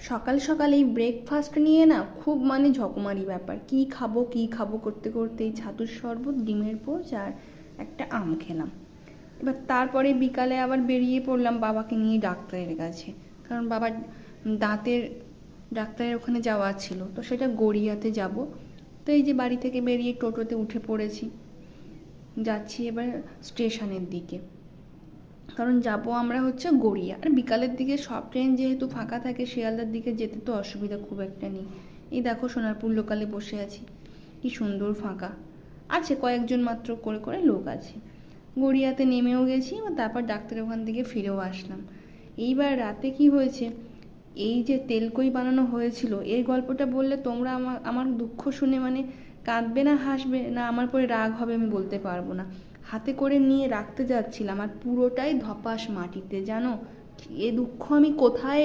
সকাল সকাল এই ব্রেকফাস্ট নিয়ে না খুব মানে ঝকমারি ব্যাপার, কি খাবো কি খাবো করতে করতে এই ছাতুর শরবত, ডিমের পোচ আর একটা আম খেলাম। এবার তারপরে বিকালে আবার বেরিয়ে পড়লাম বাবাকে নিয়ে ডাক্তারের কাছে, কারণ বাবার দাঁতের ডাক্তারের ওখানে যাওয়া ছিল, তো সেটা গড়িয়াতে যাব। তো এই যে বাড়ি থেকে বেরিয়ে টোটোতে উঠে পড়েছি, যাচ্ছি এবার স্টেশনের দিকে, কারণ যাব আমরা হচ্ছে গড়িয়া। আর বিকালের দিকে সব ট্রেন যেহেতু ফাঁকা থাকে, শিয়ালদার দিকে যেতে তো অসুবিধা খুব একটা নেই। এই দেখো সোনারপুর লোকালে বসে আছি, কি সুন্দর ফাঁকা আছে, কয়েকজন মাত্র করে করে লোক আছে। গড়িয়াতে নেমেও গেছি, তারপর ডাক্তারের ওখান থেকে ফিরেও আসলাম। এইবার রাতে কি হয়েছে, এই যে তেলকই বানানো হয়েছিল এর গল্পটা বললে তোমরা আমার আমার দুঃখ শুনে মানে কাঁদবে না হাসবে না আমার পরে রাগ হবে আমি বলতে পারবো না। হাতে করে নিয়ে রাখতে যাচ্ছিলাম আর পুরোটাই ধপাস মাটিতে, জানো এ দুঃখ আমি কোথায়